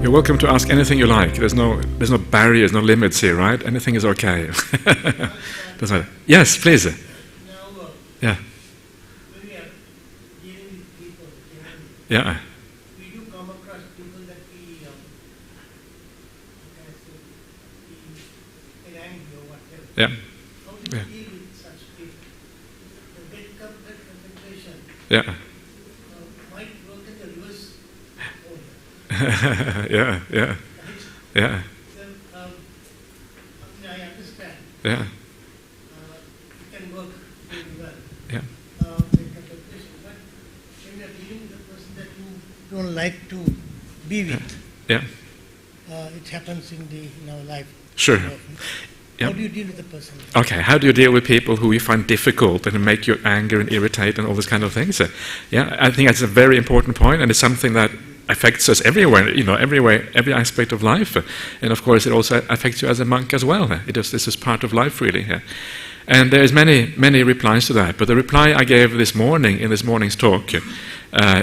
You're welcome to ask anything you like. There's no barriers, no limits here, right? Anything is okay. Doesn't matter. Yes, please. Now, Yeah. when we are dealing with people, Yeah. we do come across people that we get angry or whatever. Yeah. How do you Yeah. deal with such people? The that concentration Yeah. might work in the reverse order. Yeah. Yeah. Yeah. So, I understand. Yeah. It can work really well. Yeah. The concentration, but when you are dealing with a person that you don't like to be with, Yeah. it happens in our life. Sure. How Yeah. do you deal with the person? Okay, how do you deal with people who you find difficult and make you anger and irritate and all those kind of things? Yeah, I think that's a very important point, and it's something that affects us everywhere, everywhere, every aspect of life. And of course, it also affects you as a monk as well. This is part of life, really. And there's many replies to that. But the reply I gave this morning in this morning's talk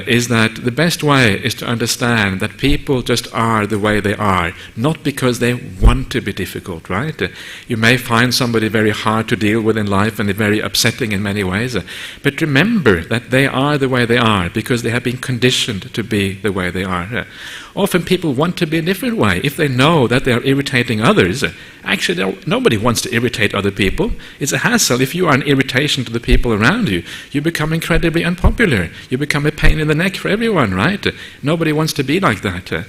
is that the best way is to understand that people just are the way they are, not because they want to be difficult, right? You may find somebody very hard to deal with in life and very upsetting in many ways, but remember that they are the way they are because they have been conditioned to be the way they are. Often people want to be a different way. If they know that they are irritating others, actually nobody wants to irritate other people. It's a hassle. If you are an irritation to the people around you, you become incredibly unpopular. You become a pain in the neck for everyone, right? Nobody wants to be like that.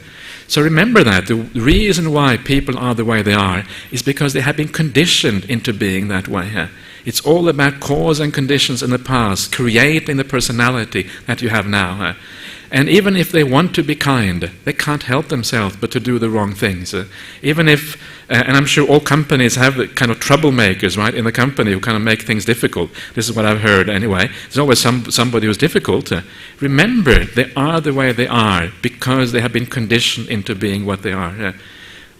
So remember that the reason why people are the way they are is because they have been conditioned into being that way. It's all about cause and conditions in the past, creating the personality that you have now. And even if they want to be kind, they can't help themselves but to do the wrong things. Even if, and I'm sure all companies have the kind of troublemakers, right, in the company who kind of make things difficult. This is what I've heard anyway. There's always somebody who's difficult. Remember, they are the way they are because they have been conditioned into being what they are.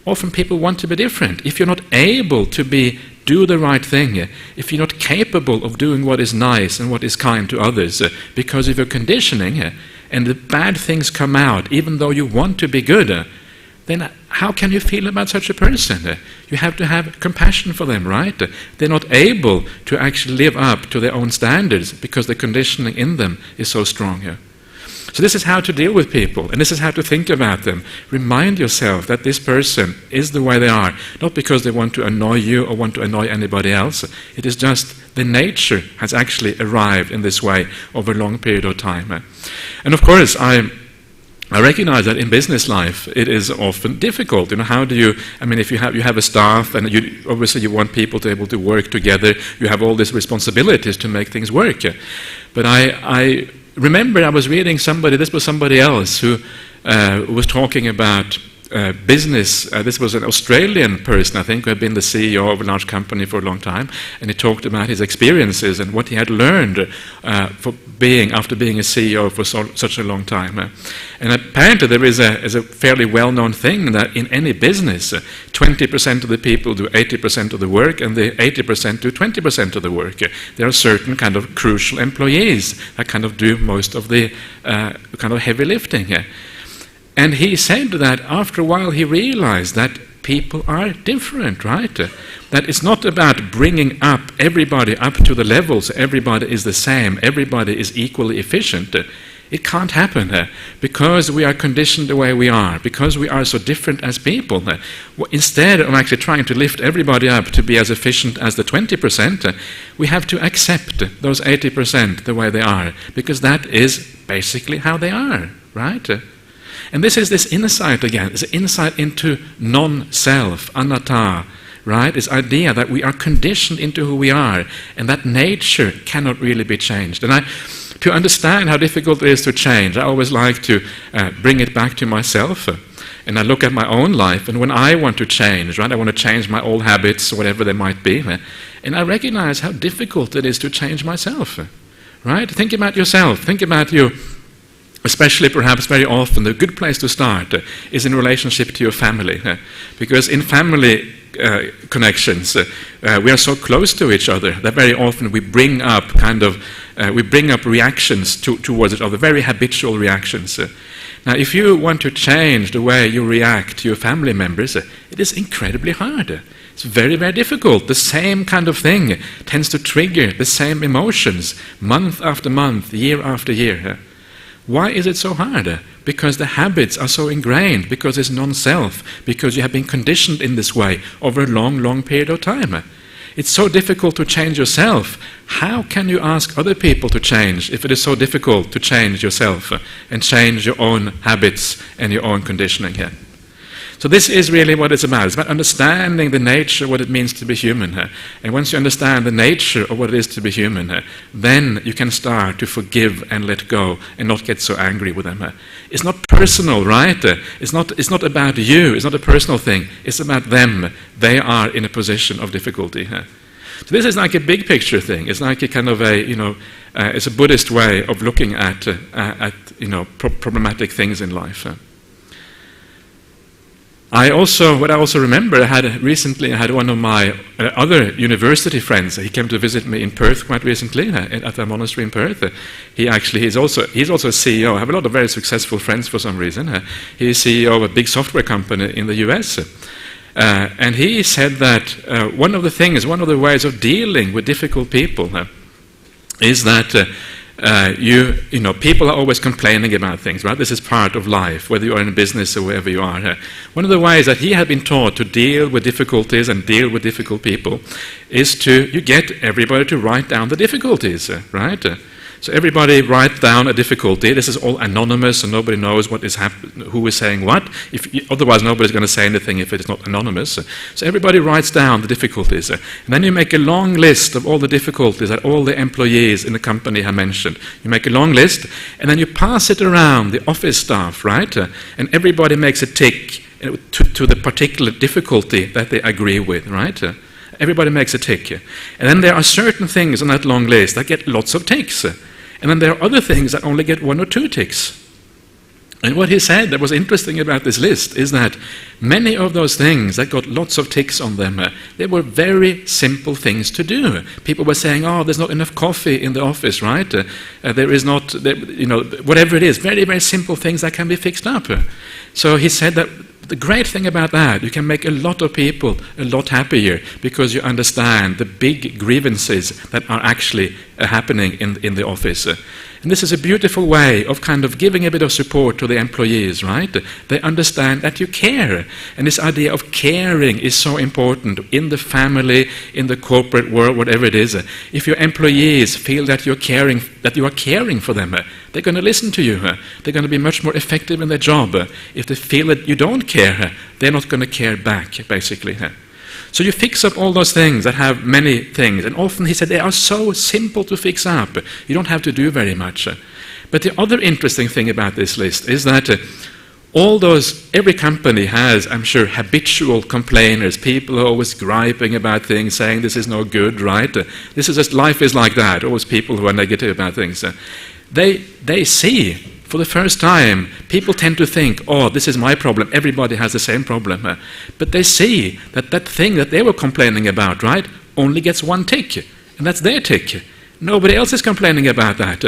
Often people want to be different. If you're not able to do the right thing, if you're not capable of doing what is nice and what is kind to others because of your conditioning, and the bad things come out, even though you want to be good, then how can you feel about such a person? You have to have compassion for them, right? They're not able to actually live up to their own standards because the conditioning in them is so strong. So this is how to deal with people, and this is how to think about them. Remind yourself that this person is the way they are, not because they want to annoy you or want to annoy anybody else. It is just the nature has actually arrived in this way over a long period of time. And of course, I recognize that in business life it is often difficult. How do you? I mean, if you have a staff, and obviously you want people to be able to work together, you have all these responsibilities to make things work. But I remember I was reading this was somebody else who was talking about business. This was an Australian person, I think, who had been the CEO of a large company for a long time, and he talked about his experiences and what he had learned after being a CEO for such a long time. And apparently there is a fairly well-known thing that in any business, 20% of the people do 80% of the work, and the 80% do 20% of the work. There are certain kind of crucial employees that kind of do most of the kind of heavy lifting. And he said that after a while he realized that people are different, right? That it's not about bringing up everybody up to the level so everybody is the same, everybody is equally efficient. It can't happen because we are conditioned the way we are, because we are so different as people. Instead of actually trying to lift everybody up to be as efficient as the 20%, we have to accept those 80% the way they are, because that is basically how they are, right? And this is this insight again, this insight into non-self, anatta, right? This idea that we are conditioned into who we are, and that nature cannot really be changed. And to understand how difficult it is to change, I always like to bring it back to myself. And I look at my own life, and when I want to change, right, I want to change my old habits, whatever they might be, and I recognize how difficult it is to change myself, right? Think about yourself, think about you. Especially, perhaps very often, the good place to start is in relationship to your family. Because in family connections, we are so close to each other that very often we bring up kind of we bring up reactions towards each other, very habitual reactions. Now, if you want to change the way you react to your family members, it is incredibly hard. It's very, very difficult. The same kind of thing tends to trigger the same emotions month after month, year after year. Why is it so hard? Because the habits are so ingrained, because it's non-self, because you have been conditioned in this way over a long, long period of time. It's so difficult to change yourself. How can you ask other people to change if it is so difficult to change yourself and change your own habits and your own conditioning here? So this is really what it's about. It's about understanding the nature of what it means to be human. And once you understand the nature of what it is to be human, then you can start to forgive and let go and not get so angry with them. It's not personal, right? It's not about you. It's not a personal thing. It's about them. They are in a position of difficulty. So this is like a big picture thing. It's like a kind of a, it's a Buddhist way of looking at problematic things in life. What I also remember, I had one of my other university friends. He came to visit me in Perth quite recently at a monastery in Perth. He's also a CEO. I have a lot of very successful friends for some reason. He's CEO of a big software company in the US. And he said that one of the ways of dealing with difficult people is that people are always complaining about things, right? This is part of life, whether you are in business or wherever you are. One of the ways that he had been taught to deal with difficulties and deal with difficult people is you get everybody to write down the difficulties, right? So everybody write down a difficulty. This is all anonymous, and nobody knows what is who is saying what. Otherwise, nobody's going to say anything if it is not anonymous. So everybody writes down the difficulties. And then you make a long list of all the difficulties that all the employees in the company have mentioned. You make a long list, and then you pass it around the office staff, right? And everybody makes a tick to the particular difficulty that they agree with, right? Everybody makes a tick. And then there are certain things on that long list that get lots of ticks. And then there are other things that only get 1 or 2 ticks. And what he said that was interesting about this list is that many of those things that got lots of ticks on them, they were very simple things to do. People were saying, there's not enough coffee in the office, right? There is not, whatever it is, very, very simple things that can be fixed up. So he said that the great thing about that, you can make a lot of people a lot happier because you understand the big grievances that are actually happening in the office. And this is a beautiful way of kind of giving a bit of support to the employees, right? They understand that you care. And this idea of caring is so important in the family, in the corporate world, whatever it is. If your employees feel that you are caring for them, they're going to listen to you. They're going to be much more effective in their job. If they feel that you don't care, they're not going to care back, basically. So you fix up all those things that have many things. And often, he said, they are so simple to fix up. You don't have to do very much. But the other interesting thing about this list is that every company has, I'm sure, habitual complainers, people who are always griping about things, saying this is no good, right? This is just, life is like that, always people who are negative about things. They see, for the first time, people tend to think, this is my problem, everybody has the same problem. But they see that thing that they were complaining about, right, only gets 1 tick, and that's their tick. Nobody else is complaining about that.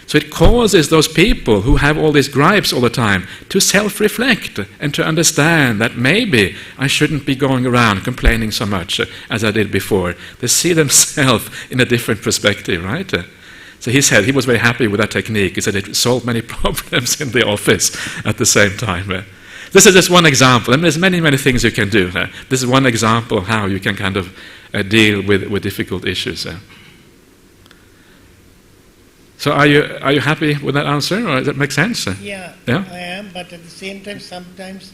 So it causes those people who have all these gripes all the time to self-reflect and to understand that maybe I shouldn't be going around complaining so much as I did before. They see themselves in a different perspective, right? So he said he was very happy with that technique. He said it solved many problems in the office at the same time. This is just one example, and there's many, many things you can do. This is one example of how you can kind of deal with difficult issues. So are you happy with that answer, or does that make sense? Yeah, I am, but at the same time, sometimes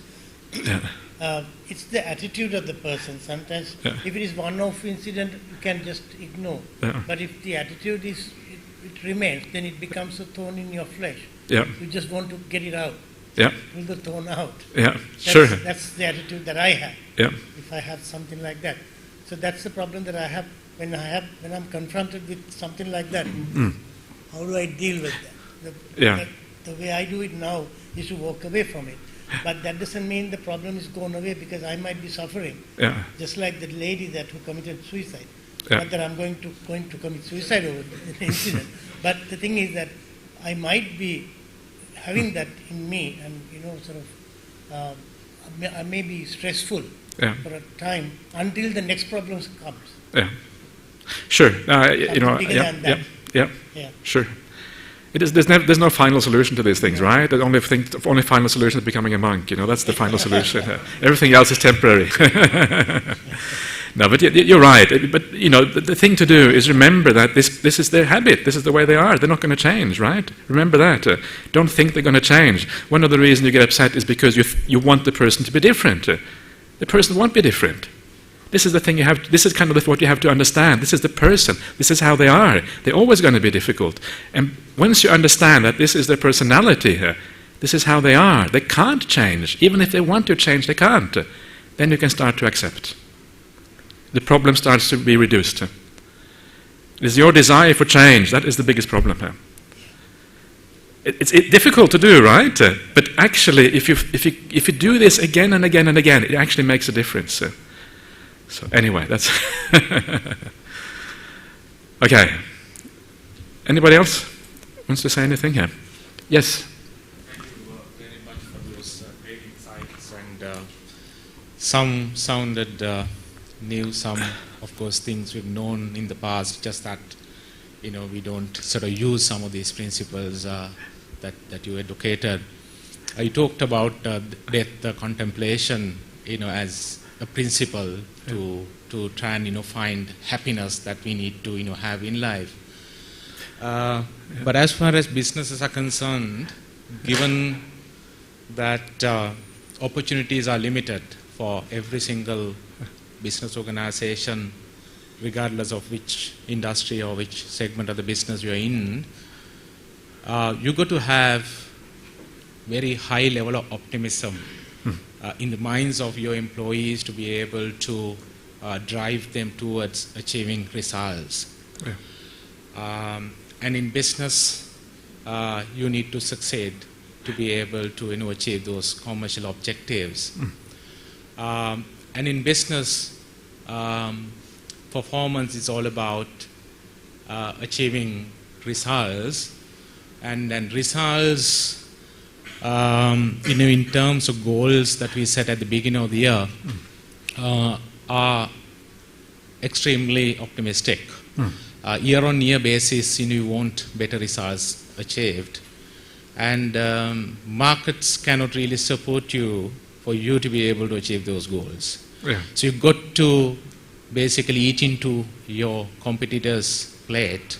it's the attitude of the person. Sometimes if it is one-off incident, you can just ignore. But if the attitude it remains, then it becomes a thorn in your flesh. You just want to get it out. Pull the thorn out. That's the attitude that I have. If I have something like that. So that's the problem that I have when I'm confronted with something like that. How do I deal with that? The way I do it now is to walk away from it. But that doesn't mean the problem is gone away, because I might be suffering. Just like the lady who committed suicide. Not that I'm going to commit suicide over the incident, but the thing is that I might be having that in me, and sort of, I may be stressful for a time until the next problem comes. Yeah, sure. Sure. There's no final solution to these things, right? The only final solution is becoming a monk. That's the final solution. Everything else is temporary. No, but you're right. But the thing to do is remember that this is their habit. This is the way they are. They're not going to change, right? Remember that. Don't think they're going to change. One of the reasons you get upset is because you want the person to be different. The person won't be different. This is the thing this is kind of what you have to understand. This is the person. This is how they are. They're always going to be difficult. And once you understand that this is their personality, this is how they are. They can't change. Even if they want to change, they can't. Then you can start to accept. The problem starts to be reduced. It is your desire for change. That is the biggest problem. It's difficult to do, right? But actually, if you do this again and again and again, it actually makes a difference. So anyway, that's okay. Anybody else wants to say anything here? Yes. Thank you very much for those great insights, and some sounded new, some of course things we've known in the past. Just that we don't sort of use some of these principles that you advocated. You talked about death contemplation, as a principle to try and find happiness that we need to have in life. But as far as businesses are concerned, given that opportunities are limited for every single business organization, regardless of which industry or which segment of the business you're in, you got to have very high level of optimism in the minds of your employees to be able to drive them towards achieving results. And in business, you need to succeed to be able to achieve those commercial objectives. And in business, performance is all about achieving results, and then results in terms of goals that we set at the beginning of the year are extremely optimistic. Year-on-year basis, you want better results achieved, and markets cannot really support you for you to be able to achieve those goals. So you've got to basically eat into your competitors' plate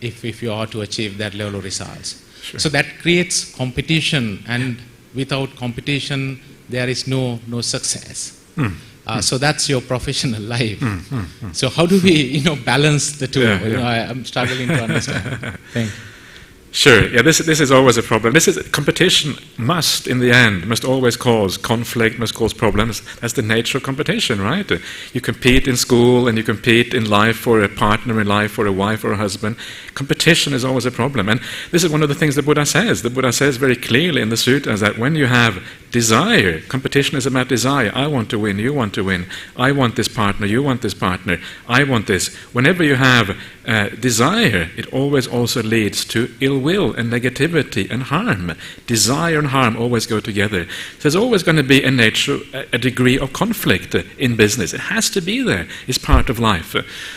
if you are to achieve that level of results. Sure. So that creates competition, and without competition, there is no success. So that's your professional life. So how do we, balance the two? I'm struggling to understand. Thank you. Sure. Yeah, this is always a problem. Competition must, in the end, must always cause conflict, must cause problems. That's the nature of competition, right? You compete in school and you compete in life for a partner, in life for a wife or a husband. Competition is always a problem. And this is one of the things the Buddha says. The Buddha says very clearly in the sutras that when you have desire, competition is about desire. I want to win, you want to win. I want this partner, you want this partner. I want this. Whenever you have desire, it always also leads to ill will and negativity and harm. Desire and harm always go together. So there's always going to be a degree of conflict in business. It has to be there. It's part of life.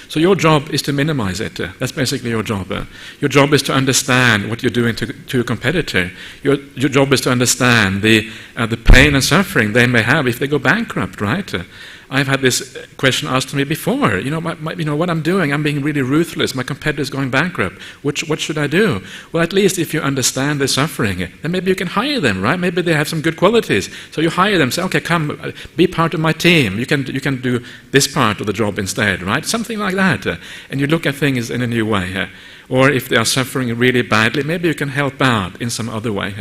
So your job is to minimize it. That's basically your job. Your job is to understand what you're doing to your competitor. Your job is to understand the pain and suffering they may have if they go bankrupt, right? I've had this question asked to me before. What I'm doing, I'm being really ruthless. My competitor's going bankrupt. What should I do? Well, at least if you understand their suffering, then maybe you can hire them, right? Maybe they have some good qualities. So you hire them, say, okay, come, be part of my team. You can do this part of the job instead, right? Something like that. And you look at things in a new way. Or if they are suffering really badly, maybe you can help out in some other way.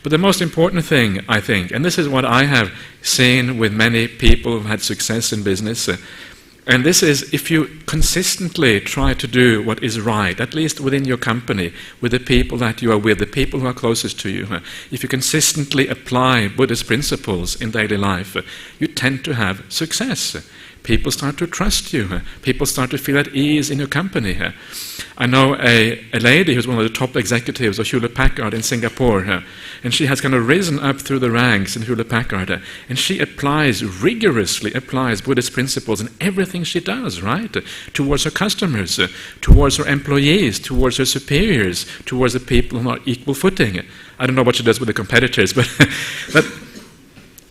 But the most important thing, I think, and this is what I have seen with many people who've had success in business, and this is if you consistently try to do what is right, at least within your company, with the people that you are with, the people who are closest to you, if you consistently apply Buddhist principles in daily life, you tend to have success. people start to trust you. People start to feel at ease in your company. I know a lady who's one of the top executives of Hewlett-Packard in Singapore, and she has kind of risen up through the ranks in Hewlett-Packard, and she rigorously applies Buddhist principles in everything she does, right? Towards her customers, towards her employees, towards her superiors, towards the people on equal footing. I don't know what she does with the competitors, but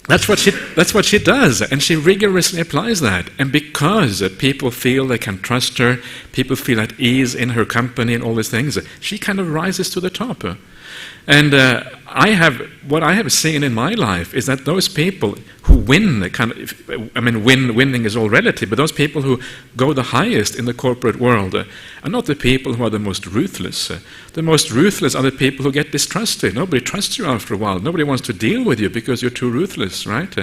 that's what she does, and she rigorously applies that. And because people feel they can trust her, people feel at ease in her company and all these things, she kind of rises to the top. And what I have seen in my life is that those people who win, winning is all relative, but those people who go the highest in the corporate world are not the people who are the most ruthless. The most ruthless are the people who get distrusted. Nobody trusts you after a while. Nobody wants to deal with you because you're too ruthless, right?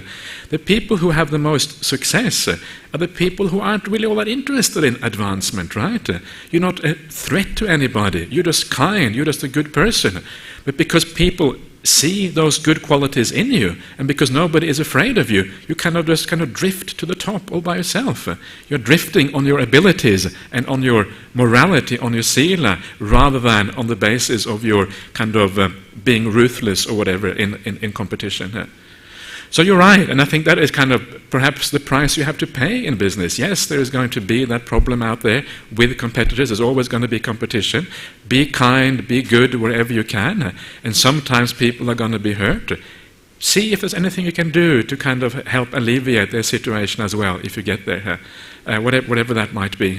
The people who have the most success are the people who aren't really all that interested in advancement, right? You're not a threat to anybody. You're just kind. You're just a good person. But because people see those good qualities in you, and because nobody is afraid of you, you just drift to the top all by yourself. You're drifting on your abilities and on your morality, on your sila, rather than on the basis of your being ruthless or whatever in competition. So you're right, and I think that is perhaps the price you have to pay in business. Yes, there is going to be that problem out there with competitors. There's always going to be competition. Be kind, be good wherever you can, and sometimes people are going to be hurt. See if there's anything you can do to help alleviate their situation as well, if you get there, whatever that might be.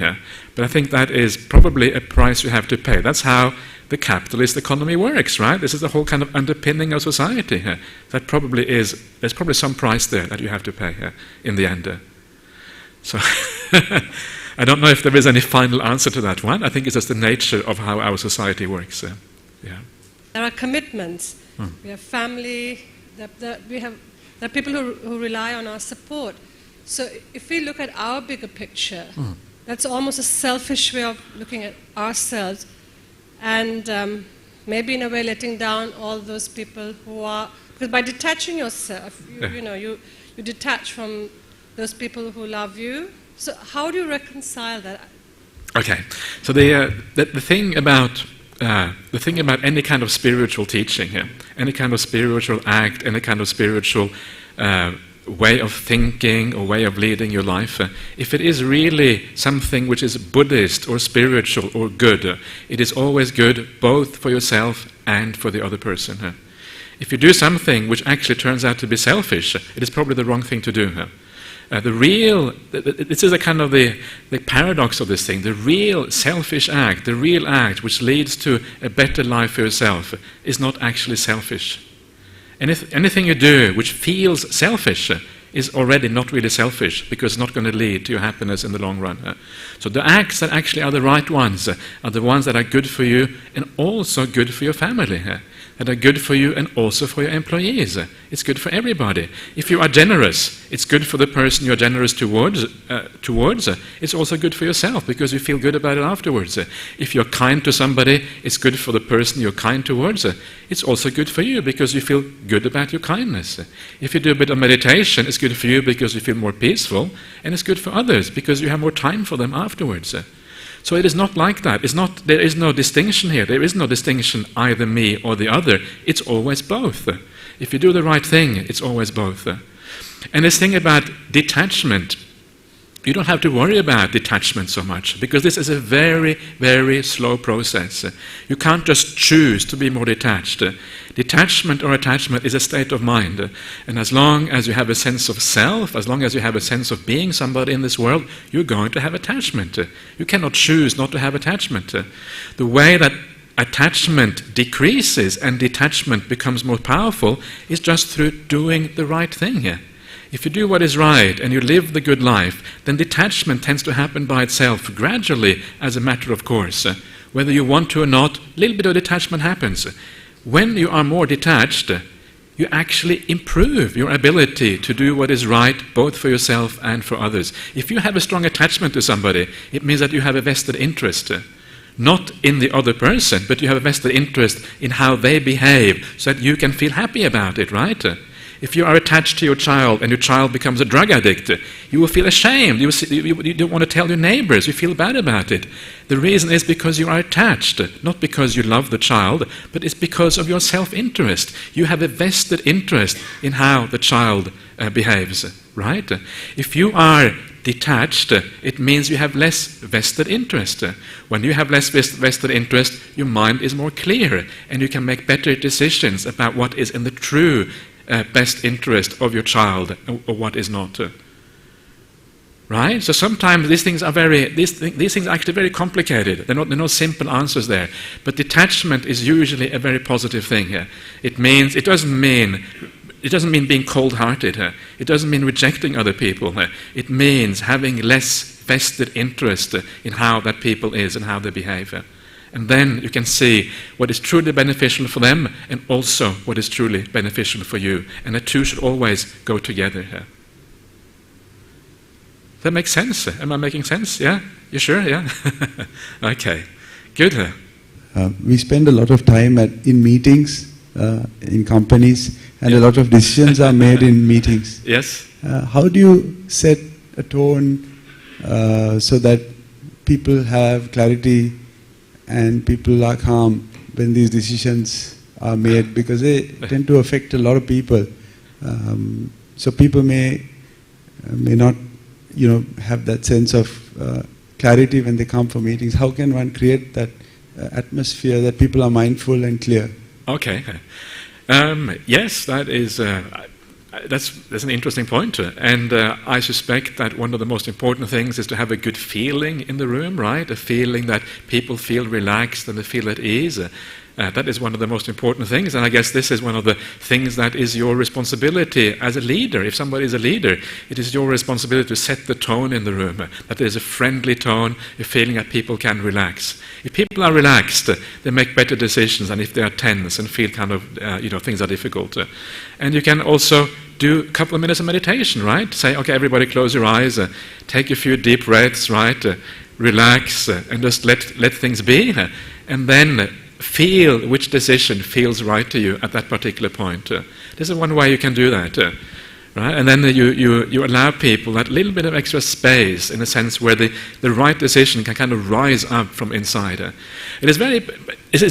But I think that is probably a price you have to pay. That's how the capitalist economy works, right? This is the whole underpinning of society. There's probably some price there that you have to pay in the end. So I don't know if there is any final answer to that one. I think it's just the nature of how our society works. Yeah. There are commitments. We have family. There are people who rely on our support. So if we look at our bigger picture, that's almost a selfish way of looking at ourselves. And maybe in a way letting down all those people who are, because by detaching yourself, you detach from those people who love you. So how do you reconcile that? Okay, so the thing about any kind of spiritual teaching, any kind of spiritual act, any kind of spiritual way of thinking or way of leading your life, if it is really something which is Buddhist or spiritual or good, it is always good both for yourself and for the other person. If you do something which actually turns out to be selfish, it is probably the wrong thing to do. This is the paradox of this thing. The real selfish act, the real act which leads to a better life for yourself, is not actually selfish. Anything you do which feels selfish is already not really selfish, because it's not going to lead to your happiness in the long run. So the acts that actually are the right ones are the ones that are good for you and also good for your family, that are good for you and also for your employees. It's good for everybody. If you are generous, it's good for the person you're generous towards. It's also good for yourself, because you feel good about it afterwards. If you're kind to somebody, it's good for the person you're kind towards. It's also good for you, because you feel good about your kindness. If you do a bit of meditation, it's good for you because you feel more peaceful, and it's good for others because you have more time for them afterwards. So it is not like that. There is no distinction here. There is no distinction either me or the other. It's always both. If you do the right thing, it's always both. And this thing about detachment, you don't have to worry about detachment so much, because this is a very, very slow process. You can't just choose to be more detached. Detachment or attachment is a state of mind. And as long as you have a sense of self, as long as you have a sense of being somebody in this world, you're going to have attachment. You cannot choose not to have attachment. The way that attachment decreases and detachment becomes more powerful is just through doing the right thing. If you do what is right and you live the good life, then detachment tends to happen by itself, gradually, as a matter of course. Whether you want to or not, a little bit of detachment happens. When you are more detached, you actually improve your ability to do what is right, both for yourself and for others. If you have a strong attachment to somebody, it means that you have a vested interest. Not in the other person, but you have a vested interest in how they behave, so that you can feel happy about it, right? If you are attached to your child and your child becomes a drug addict, you will feel ashamed. You don't want to tell your neighbors. You feel bad about it. The reason is because you are attached, not because you love the child, but it's because of your self-interest. You have a vested interest in how the child behaves, right? If you are detached, it means you have less vested interest. When you have less vested interest, your mind is more clear and you can make better decisions about what is in the true best interest of your child or what is not. Right? So sometimes these things are these things are actually very complicated. There are no simple answers there. But detachment is usually a very positive thing here. It doesn't mean being cold-hearted. It doesn't mean rejecting other people. It means having less vested interest in how that people is and how they behave. And then you can see what is truly beneficial for them and also what is truly beneficial for you. And the two should always go together. That makes sense? Am I making sense? Yeah? You sure? Yeah? Okay. Good. We spend a lot of time in meetings, in companies, and a lot of decisions are made in meetings. Yes. How do you set a tone so that people have clarity and people are calm when these decisions are made? Because they tend to affect a lot of people. So people may not, have that sense of clarity when they come for meetings. How can one create that atmosphere that people are mindful and clear? Okay. Yes, that is that's an interesting point, and I suspect that one of the most important things is to have a good feeling in the room, right? A feeling that people feel relaxed and they feel at ease. That is one of the most important things, and I guess this is one of the things that is your responsibility as a leader. If somebody is a leader, it is your responsibility to set the tone in the room, that there is a friendly tone, a feeling that people can relax. If people are relaxed, they make better decisions than if they are tense and feel kind of, things are difficult. And you can also do a couple of minutes of meditation, right? Say, okay, everybody close your eyes, take a few deep breaths, right? Relax, and just let things be. And then feel which decision feels right to you at that particular point. This is one way you can do that. Right? And then you allow people that little bit of extra space in a sense where the right decision can kind of rise up from inside. It is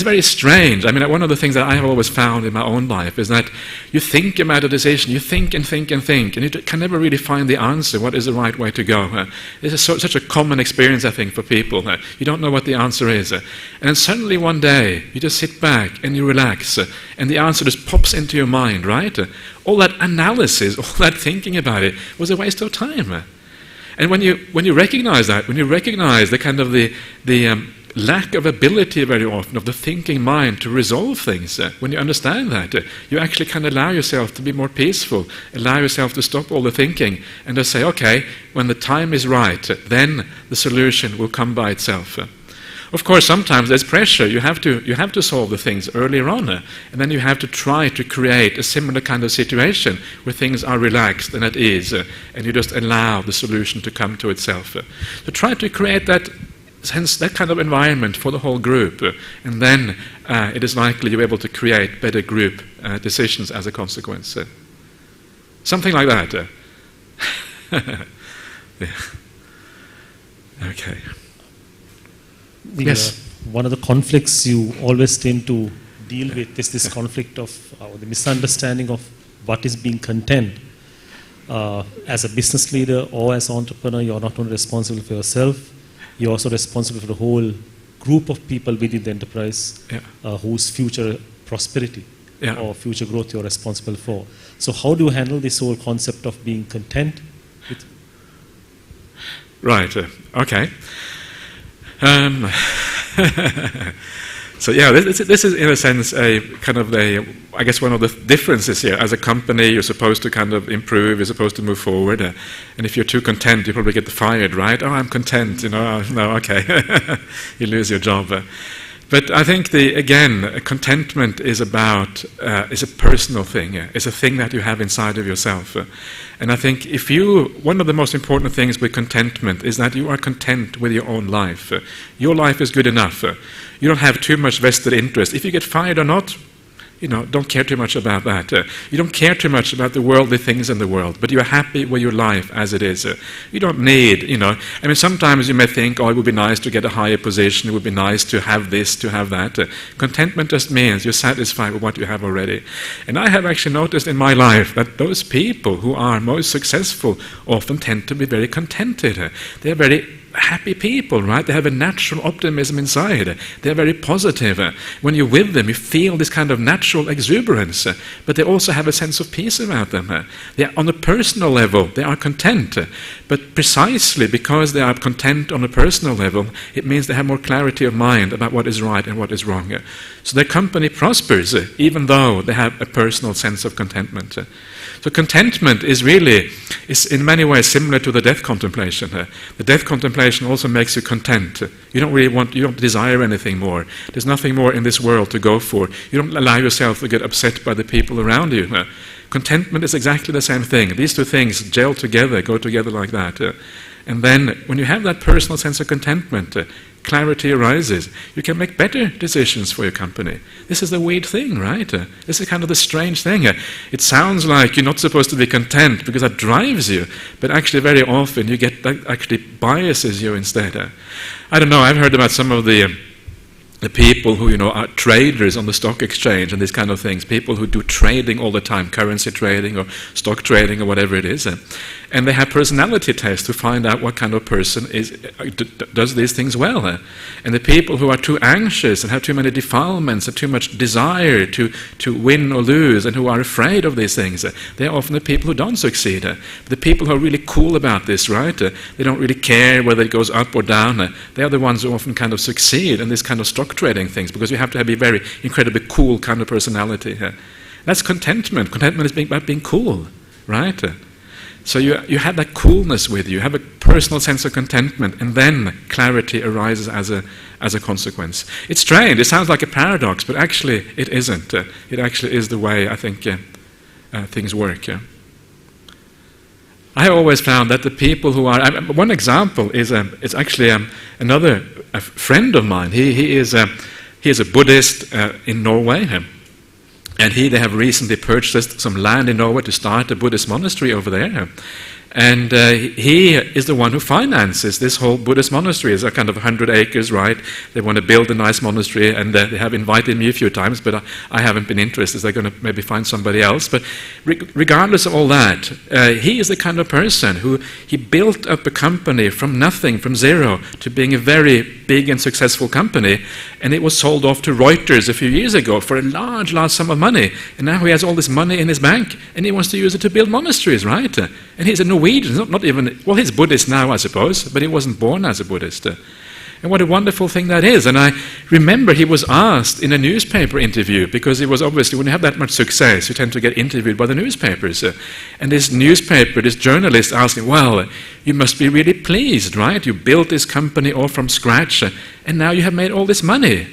very strange. I mean, one of the things that I have always found in my own life is that you think about a decision, you think and think and think, and you can never really find the answer, what is the right way to go. This is such a common experience, I think, for people. You don't know what the answer is. And then suddenly one day, you just sit back and you relax, and the answer just pops into your mind, right? All that analysis, all that thinking about it was a waste of time. And when you recognize that, when you recognize the kind of the lack of ability very often of the thinking mind to resolve things, when you understand that, you actually can allow yourself to be more peaceful, allow yourself to stop all the thinking and just say, okay, when the time is right, then the solution will come by itself. Of course, sometimes there's pressure. You have to solve the things earlier on, and then you have to try to create a similar kind of situation where things are relaxed and at ease, and you just allow the solution to come to itself. So try to create that kind of environment for the whole group, and then it is likely you're able to create better group decisions as a consequence. Something like that. Yeah. Okay. Yes. One of the conflicts you always tend to deal with is this conflict of the misunderstanding of what is being content. As a business leader or as an entrepreneur, you're not only responsible for yourself, you're also responsible for the whole group of people within the enterprise whose future prosperity or future growth you're responsible for. So how do you handle this whole concept of being content? Right, okay. So yeah, this is in a sense a kind of I guess one of the differences here. As a company, you're supposed to kind of improve, you're supposed to move forward, and if you're too content, you probably get fired, right? Oh, I'm content, no, okay, you lose your job. But I think contentment is is a personal thing. It's a thing that you have inside of yourself. And I think one of the most important things with contentment is that you are content with your own life. Your life is good enough. You don't have too much vested interest. If you get fired or not, don't care too much about that. You don't care too much about the worldly things in the world, but you're happy with your life as it is. You don't need, sometimes you may think, it would be nice to get a higher position, it would be nice to have this, to have that. Contentment just means you're satisfied with what you have already. And I have actually noticed in my life that those people who are most successful often tend to be very contented. They're very happy people, right? They have a natural optimism inside. They're very positive. When you're with them, you feel this kind of natural exuberance, but they also have a sense of peace about them. They are, on a personal level, they are content, but precisely because they are content on a personal level, it means they have more clarity of mind about what is right and what is wrong. So their company prospers, even though they have a personal sense of contentment. So contentment is in many ways similar to the death contemplation. The death contemplation also makes you content. You don't desire anything more. There's nothing more in this world to go for. You don't allow yourself to get upset by the people around you. Contentment is exactly the same thing. These two things gel together, go together like that. And then when you have that personal sense of contentment, clarity arises. You can make better decisions for your company. This is the weird thing, right? This is kind of the strange thing. It sounds like you're not supposed to be content because that drives you, but actually very often you get that actually biases you instead. I don't know, I've heard about some of the people who are traders on the stock exchange and these kind of things, people who do trading all the time, currency trading or stock trading or whatever it is, and they have personality tests to find out what kind of person does these things well. And the people who are too anxious and have too many defilements and too much desire to win or lose and who are afraid of these things, they're often the people who don't succeed. The people who are really cool about this, right? They don't really care whether it goes up or down. They are the ones who often kind of succeed in this kind of stock trading things, because you have to have a very incredibly cool kind of personality. That's contentment. Contentment is about being cool, right? So you have that coolness with you, you have a personal sense of contentment, and then clarity arises as a consequence. It's strange, it sounds like a paradox, but actually it isn't. It actually is the way I think things work. I have always found that the people who are... one example is it's actually another friend of mine. He is a Buddhist in Norway. And they have recently purchased some land in Norway to start a Buddhist monastery over there. And he is the one who finances this whole Buddhist monastery. It's a kind of 100 acres, right? They want to build a nice monastery, and they have invited me a few times, but I haven't been interested. They're going to maybe find somebody else. But regardless of all that, he is the kind of person who he built up a company from nothing, from zero, to being a very big and successful company. And it was sold off to Reuters a few years ago for a large sum of money. And now he has all this money in his bank, and he wants to use it to build monasteries, right? And he's a Norwegian, not even, well, he's Buddhist now, I suppose, but he wasn't born as a Buddhist. And what a wonderful thing that is. And I remember he was asked in a newspaper interview, because it was obviously, when you have that much success, you tend to get interviewed by the newspapers. And this journalist asked him, well, you must be really pleased, right? You built this company all from scratch, and now you have made all this money.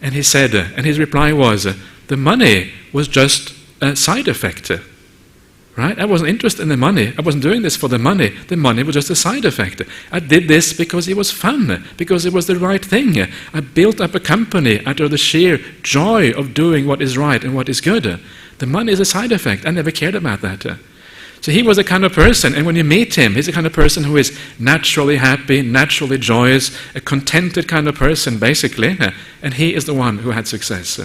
And he said, and his reply was, the money was just a side effect. Right? I wasn't interested in the money. I wasn't doing this for the money. The money was just a side effect. I did this because it was fun, because it was the right thing. I built up a company out of the sheer joy of doing what is right and what is good. The money is a side effect. I never cared about that. So he was the kind of person, and when you meet him, he's the kind of person who is naturally happy, naturally joyous, a contented kind of person, basically, and he is the one who had success.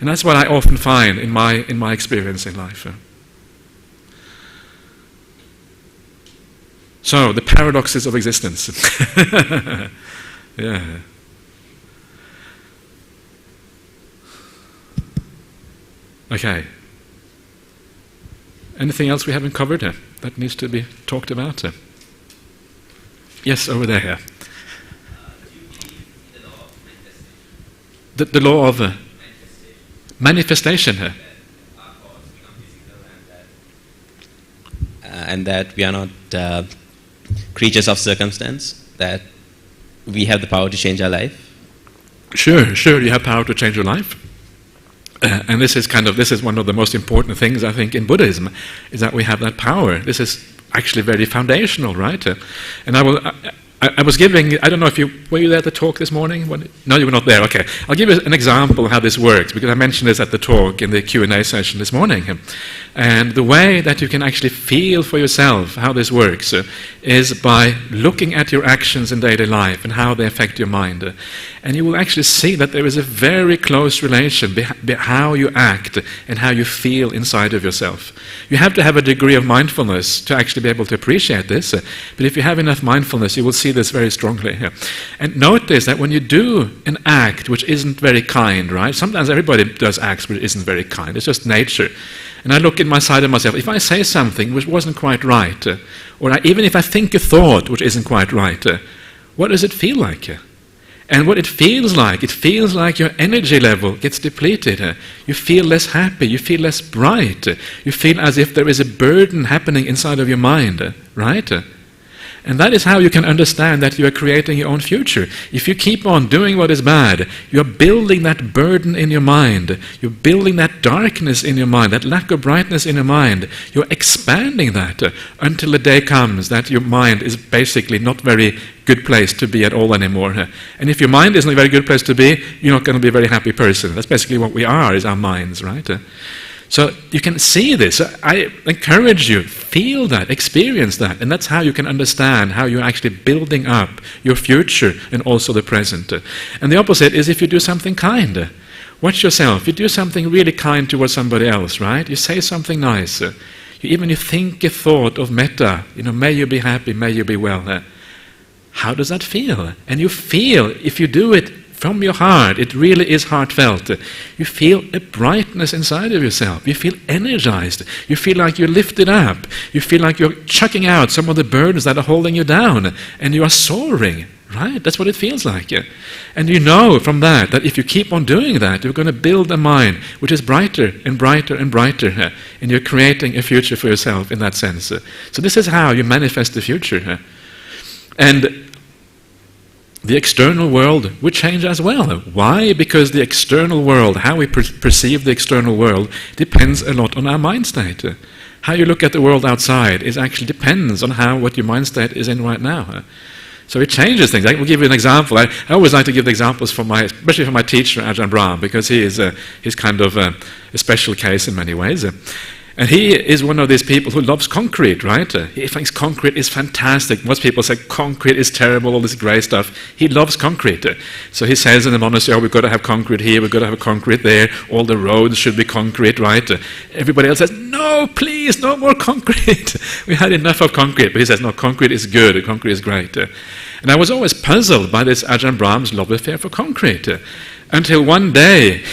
And that's what I often find in my experience in life. So, the paradoxes of existence. Yeah. Okay. Anything else we haven't covered that needs to be talked about? Yes, over there. The law of manifestation. And that we are not creatures of circumstance, that we have the power to change our life? Sure, you have power to change your life. And this is one of the most important things, I think, in Buddhism, is that we have that power. This is actually very foundational, right? And I was giving, I don't know if were you there at the talk this morning? No, you were not there, okay. I'll give you an example of how this works, because I mentioned this at the talk in the Q&A session this morning. And the way that you can actually feel for yourself how this works is by looking at your actions in daily life and how they affect your mind. And you will actually see that there is a very close relation between how you act and how you feel inside of yourself. You have to have a degree of mindfulness to actually be able to appreciate this, but if you have enough mindfulness, you will see this very strongly. And notice that when you do an act which isn't very kind, right? Sometimes everybody does acts which isn't very kind. It's just nature. And I look inside of myself. If I say something which wasn't quite right, even if I think a thought which isn't quite right, what does it feel like? And what it feels like your energy level gets depleted. You feel less happy, you feel less bright, you feel as if there is a burden happening inside of your mind, right? And that is how you can understand that you are creating your own future. If you keep on doing what is bad, you are building that burden in your mind. You're building that darkness in your mind, that lack of brightness in your mind. You're expanding that until the day comes that your mind is basically not very good place to be at all anymore. And if your mind isn't a very good place to be, you're not going to be a very happy person. That's basically what we are, is our minds, right? So you can see this. I encourage you, feel that, experience that, and that's how you can understand how you're actually building up your future and also the present. And the opposite is if you do something kind. Watch yourself. You do something really kind towards somebody else, right? You say something nice. You think a thought of metta, may you be happy, may you be well. How does that feel? And you feel, if you do it from your heart, it really is heartfelt. You feel a brightness inside of yourself. You feel energized. You feel like you're lifted up. You feel like you're chucking out some of the burdens that are holding you down, and you are soaring, right? That's what it feels like. And you know from that if you keep on doing that, you're going to build a mind which is brighter and brighter and brighter, and you're creating a future for yourself in that sense. So this is how you manifest the future. And the external world would change as well. Why? Because the external world, how we perceive the external world, depends a lot on our mind state. How you look at the world outside actually depends on what your mind state is in right now. So it changes things. I will give you an example. I always like to give the examples especially for my teacher, Ajahn Brahmali, because he's kind of a special case in many ways. And he is one of these people who loves concrete, right? He thinks concrete is fantastic. Most people say concrete is terrible, all this grey stuff. He loves concrete. So he says in the monastery, we've got to have concrete here, we've got to have concrete there, all the roads should be concrete, right? Everybody else says, no, please, no more concrete. We had enough of concrete. But he says, no, concrete is good, concrete is great. And I was always puzzled by this Ajahn Brahm's love affair for concrete. Until one day,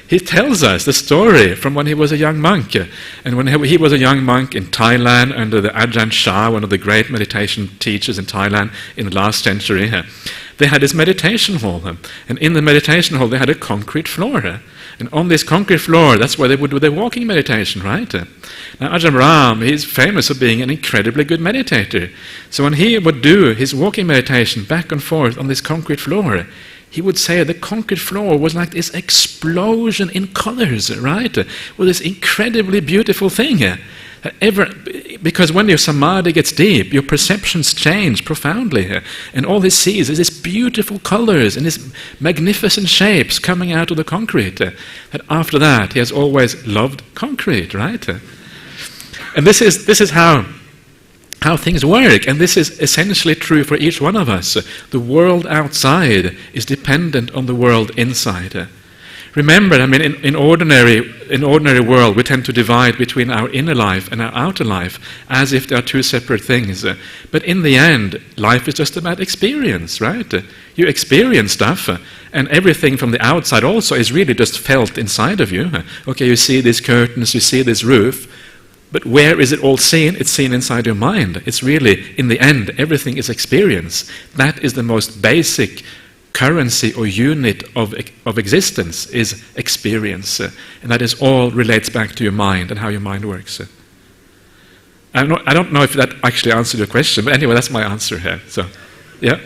he tells us the story from when he was a young monk. And when he was a young monk in Thailand under the Ajahn Chah, one of the great meditation teachers in Thailand in the last century, they had this meditation hall. And in the meditation hall, they had a concrete floor. And on this concrete floor, that's where they would do their walking meditation, right? Now, Ajahn Brahmali, he's famous for being an incredibly good meditator. So when he would do his walking meditation back and forth on this concrete floor, he would say the concrete floor was like this explosion in colors, right? Well, this incredibly beautiful thing. Because when your samadhi gets deep, your perceptions change profoundly. And all he sees is these beautiful colors and these magnificent shapes coming out of the concrete. That after that, he has always loved concrete, right? And this is how things work, and this is essentially true for each one of us. The world outside is dependent on the world inside. Remember, in ordinary world, we tend to divide between our inner life and our outer life as if they are two separate things. But in the end, life is just about experience, right? You experience stuff, and everything from the outside also is really just felt inside of you. Okay, you see these curtains, you see this roof, but where is it all seen? It's seen inside your mind. It's really, in the end, everything is experience. That is the most basic currency or unit of existence, is experience. And that is all relates back to your mind and how your mind works. I don't know if that actually answered your question, but anyway, that's my answer here. So, yeah.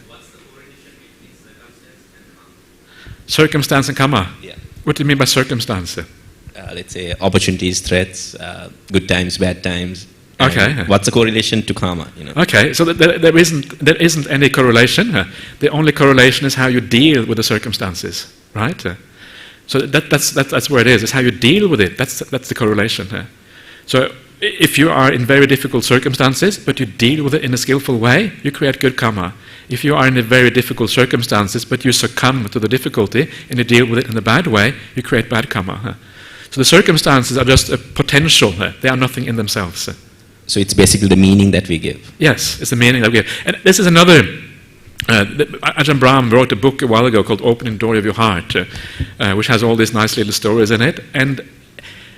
What's the correlation between circumstance and karma? Circumstance and karma? Yeah. What do you mean by circumstance? Let's say opportunities, threats, good times, bad times. Okay. What's the correlation to karma? Okay, so there isn't any correlation. The only correlation is how you deal with the circumstances, right? So that's where it is. It's how you deal with it. That's the correlation. So if you are in very difficult circumstances, but you deal with it in a skillful way, you create good karma. If you are in a very difficult circumstances, but you succumb to the difficulty and you deal with it in a bad way, you create bad karma. So the circumstances are just a potential. They are nothing in themselves. So it's basically the meaning that we give. Yes, it's the meaning that we give. And this is another... Ajahn Brahmali wrote a book a while ago called Opening Door of Your Heart, which has all these nice little stories in it. And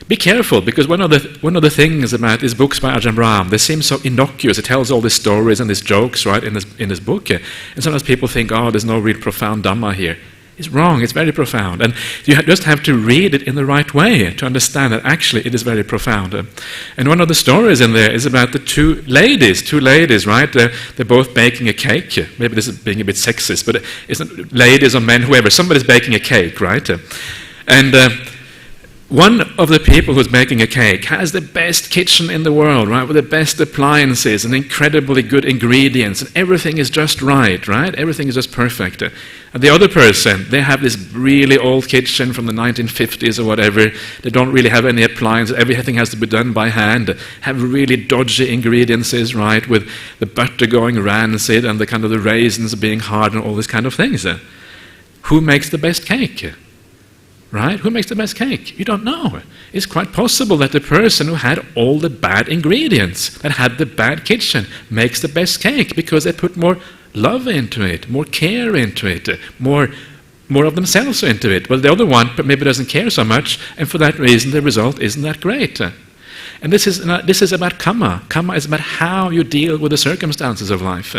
be careful, because one of the things about these books by Ajahn Brahmali, they seem so innocuous. It tells all these stories and these jokes, right, in this book. And sometimes people think, oh, there's no real profound Dhamma here. It's wrong. It's very profound. And you just have to read it in the right way to understand that actually it is very profound. And one of the stories in there is about the two ladies, right? They're both baking a cake. Maybe this is being a bit sexist, but it's not ladies or men, whoever. Somebody's baking a cake, right? And one of the people who's making a cake has the best kitchen in the world, right, with the best appliances and incredibly good ingredients, and everything is just right? Everything is just perfect. And the other person, they have this really old kitchen from the 1950s or whatever. They don't really have any appliances. Everything has to be done by hand. Have really dodgy ingredients, right, with the butter going rancid and the raisins being hard and all these kind of things. Who makes the best cake? Right? Who makes the best cake? You don't know. It's quite possible that the person who had all the bad ingredients, that had the bad kitchen, makes the best cake because they put more love into it, more care into it, more of themselves into it. Well, the other one maybe doesn't care so much, and for that reason the result isn't that great. And this is about karma. Karma is about how you deal with the circumstances of life.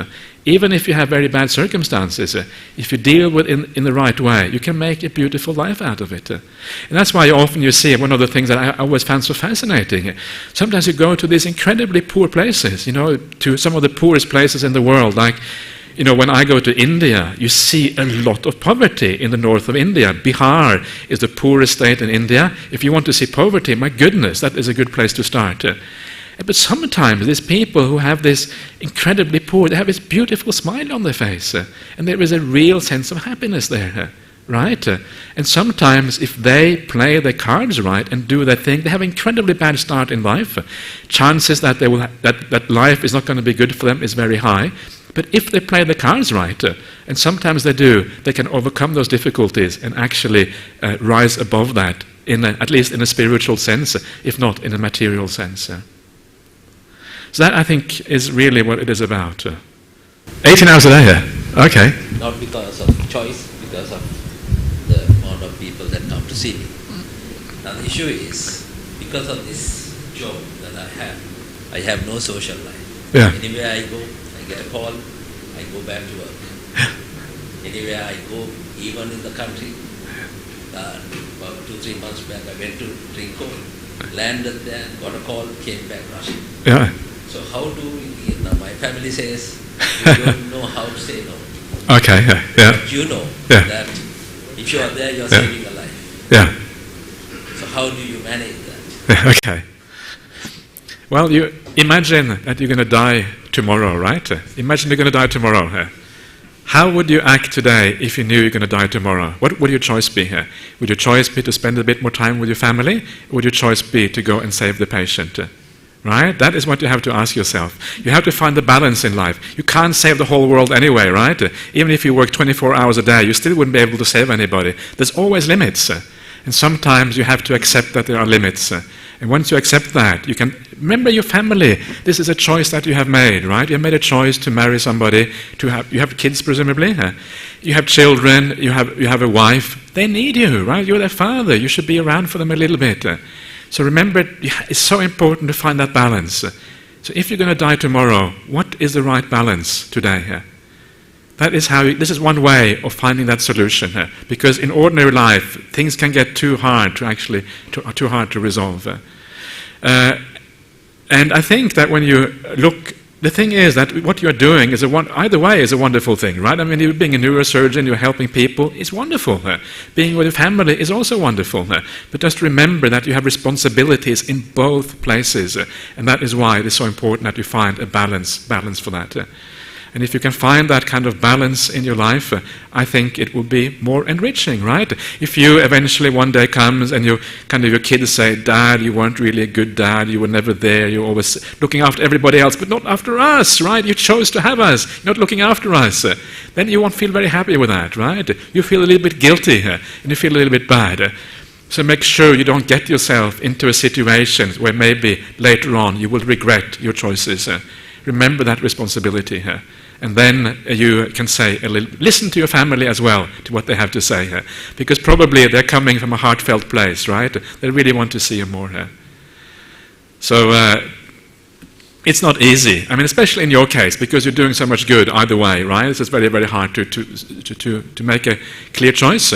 Even if you have very bad circumstances, if you deal with it in the right way, you can make a beautiful life out of it. And that's why often you see, one of the things that I always found so fascinating, sometimes you go to these incredibly poor places, to some of the poorest places in the world, like, when I go to India, you see a lot of poverty in the north of India. Bihar is the poorest state in India. If you want to see poverty, my goodness, that is a good place to start. But sometimes these people who have this incredibly poor, they have this beautiful smile on their face. And there is a real sense of happiness there. Right? And sometimes if they play their cards right and do their thing, they have an incredibly bad start in life. Chances that that life is not going to be good for them is very high. But if they play the cards right, and sometimes they do, they can overcome those difficulties and actually rise above that, at least in a spiritual sense, if not in a material sense. So that, I think, is really what it is about. 18 hours a day, okay. Not because of choice, because of the amount of people that come to see me. Now the issue is, because of this job that I have no social life. Yeah. Anywhere I go, I get a call, I go back to work. Anywhere I go, even in the country, about 2-3 months back, I went to Rinko, landed there, got a call, came back rushing. Yeah. So how do we, now my family says, you don't know how to say no. Okay, yeah. But you know that if you are there, you are Yeah. saving a life. Yeah. So how do you manage that? Okay. Well, you imagine that you're going to die tomorrow, right? Imagine you're going to die tomorrow. How would you act today if you knew you're going to die tomorrow? What would your choice be here? Would your choice be to spend a bit more time with your family? Or would your choice be to go and save the patient? Right? That is what you have to ask yourself. You have to find the balance in life. You can't save the whole world anyway, right? Even if you work 24 hours a day, you still wouldn't be able to save anybody. There's always limits. And sometimes you have to accept that there are limits. And once you accept that, you can remember your family. This is a choice that you have made, right? You have made a choice to marry somebody. You have kids, presumably. You have children. You have a wife. They need you, right? You're their father. You should be around for them a little bit. So remember, it's so important to find that balance. So if you're going to die tomorrow, what is the right balance today? That is this is one way of finding that solution. Because in ordinary life, things can get too hard to resolve. And I think that when you look the thing is that what you're doing is either way is a wonderful thing, right? I mean, you being a neurosurgeon, you're helping people, is wonderful. Being with your family is also wonderful. But just remember that you have responsibilities in both places, and that is why it is so important that you find a balance for that. And if you can find that kind of balance in your life, I think it will be more enriching, right? If you eventually one day comes and your kids say, "Dad, you weren't really a good dad, you were never there, you're always looking after everybody else, but not after us, right? You chose to have us, you're not looking after us." Then you won't feel very happy with that, right? You feel a little bit guilty and you feel a little bit bad. So make sure you don't get yourself into a situation where maybe later on you will regret your choices. Remember that responsibility. And then you can say listen to your family as well, to what they have to say. Because probably they're coming from a heartfelt place, right? They really want to see you more. So it's not easy. I mean, especially in your case, because you're doing so much good either way, right? It's very, very hard to make a clear choice.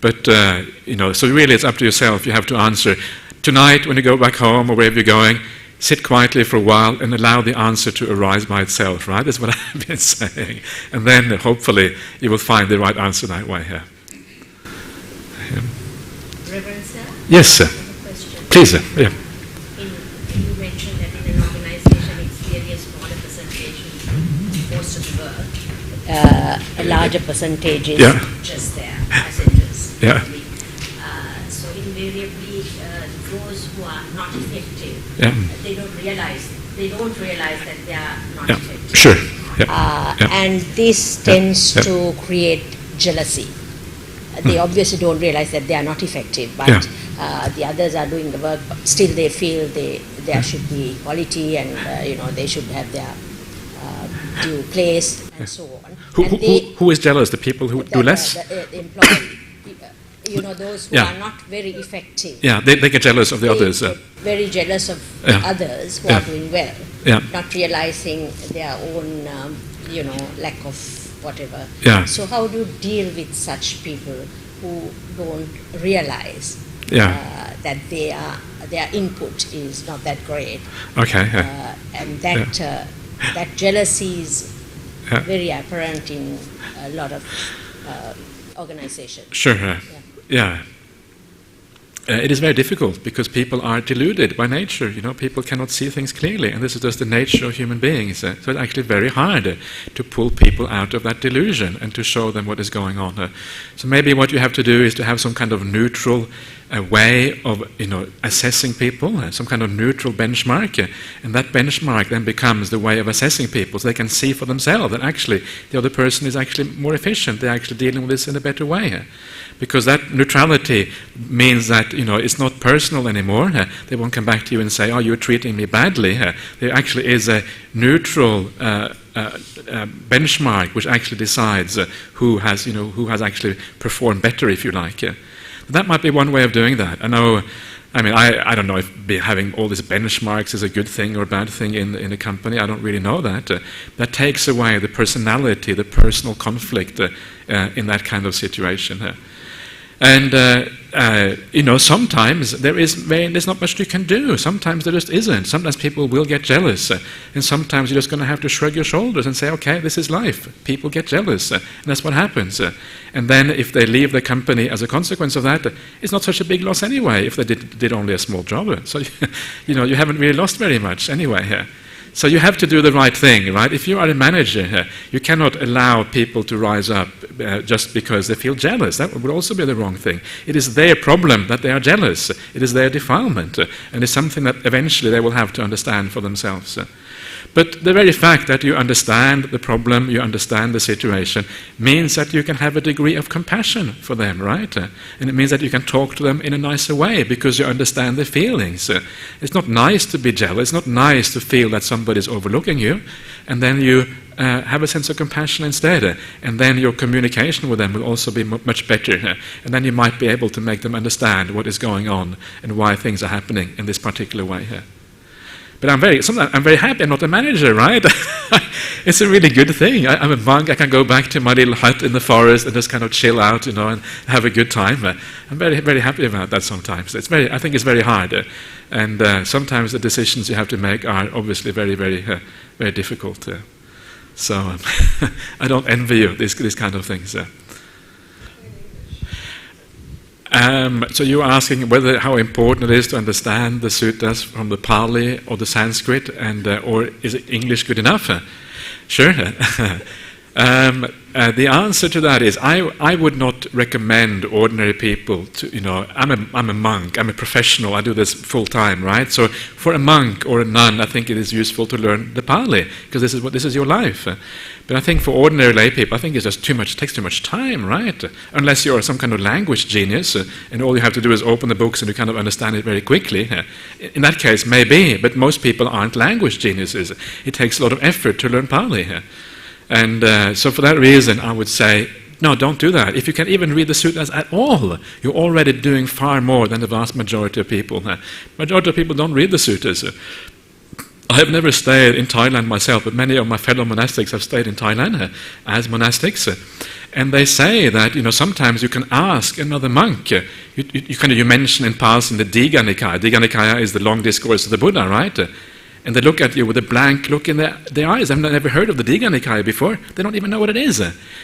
But, so really it's up to yourself. You have to answer. Tonight, when you go back home or wherever you're going, sit quietly for a while and allow the answer to arise by itself, right? That's what I've been saying. And then hopefully you will find the right answer that way. Reverend sir? Yes, sir. I have a question. Please, sir. Yeah. You mentioned that in an organization it's really a smaller percentage most of the work. A larger percentage is just there, passengers. Yeah. So invariably those who are not effective, they don't realize that they are not effective. Sure. And this tends to create jealousy. They obviously don't realize that they are not effective, but the others are doing the work, but still they feel there should be equality and they should have their due place and so on. Who is jealous? The people who do less? The employee. Those who are not very effective. Yeah, they get jealous of the others. Very jealous of others who are doing well, not realizing their own, lack of whatever. So how do you deal with such people who don't realize that their input is not that great? Okay. And that jealousy is very apparent in a lot of organizations. Sure. Yeah. It is very difficult because people are deluded by nature. People cannot see things clearly, and this is just the nature of human beings. So it's actually very hard to pull people out of that delusion and to show them what is going on. So maybe what you have to do is to have some kind of neutral way of assessing people, some kind of neutral benchmark, and that benchmark then becomes the way of assessing people, so they can see for themselves that actually the other person is actually more efficient. They're actually dealing with this in a better way. Because that neutrality means that it's not personal anymore. They won't come back to you and say, "Oh, you're treating me badly." There actually is a neutral benchmark which actually decides who has actually performed better, if you like. That might be one way of doing that. I don't know if having all these benchmarks is a good thing or a bad thing in a company. I don't really know that. That takes away the personality, the personal conflict in that kind of situation. And sometimes there's not much you can do. Sometimes there just isn't. Sometimes people will get jealous, and sometimes you're just going to have to shrug your shoulders and say, "Okay, this is life. People get jealous, and that's what happens." And then, if they leave the company as a consequence of that, it's not such a big loss anyway. If they did only a small job, so you haven't really lost very much anyway. So you have to do the right thing, right? If you are a manager, you cannot allow people to rise up just because they feel jealous. That would also be the wrong thing. It is their problem that they are jealous. It is their defilement, and it's something that eventually they will have to understand for themselves. But the very fact that you understand the problem, you understand the situation, means that you can have a degree of compassion for them, right? And it means that you can talk to them in a nicer way because you understand their feelings. It's not nice to be jealous. It's not nice to feel that somebody is overlooking you. And then you have a sense of compassion instead. And then your communication with them will also be much better. And then you might be able to make them understand what is going on and why things are happening in this particular way. But I'm very happy I'm not a manager, right? It's a really good thing. I'm a monk. I can go back to my little hut in the forest and just kind of chill out, and have a good time. I'm very, very happy about that sometimes. I think it's very hard. And sometimes the decisions you have to make are obviously very, very, very difficult. So I don't envy you, these kind of things. So you were asking how important it is to understand the suttas from the Pali or the Sanskrit, or is English good enough? Sure. The answer to that is I would not recommend ordinary people to, I'm a monk, I'm a professional, I do this full time, right? So for a monk or a nun, I think it is useful to learn the Pali, because this is your life. But I think for ordinary lay people, I think it's just takes too much time, right? Unless you're some kind of language genius, and all you have to do is open the books and you kind of understand it very quickly. In that case, maybe, but most people aren't language geniuses. It takes a lot of effort to learn Pali. And so for that reason, I would say, no, don't do that. If you can even read the sutras at all, you're already doing far more than the vast majority of people. Majority of people don't read the sutras. I have never stayed in Thailand myself, but many of my fellow monastics have stayed in Thailand as monastics. And they say that, sometimes you can ask another monk. You mention in passing the Digha Nikaya. Digha Nikaya is the long discourse of the Buddha, right? And they look at you with a blank look in their eyes. I've never heard of the Digha Nikaya before. They don't even know what it is.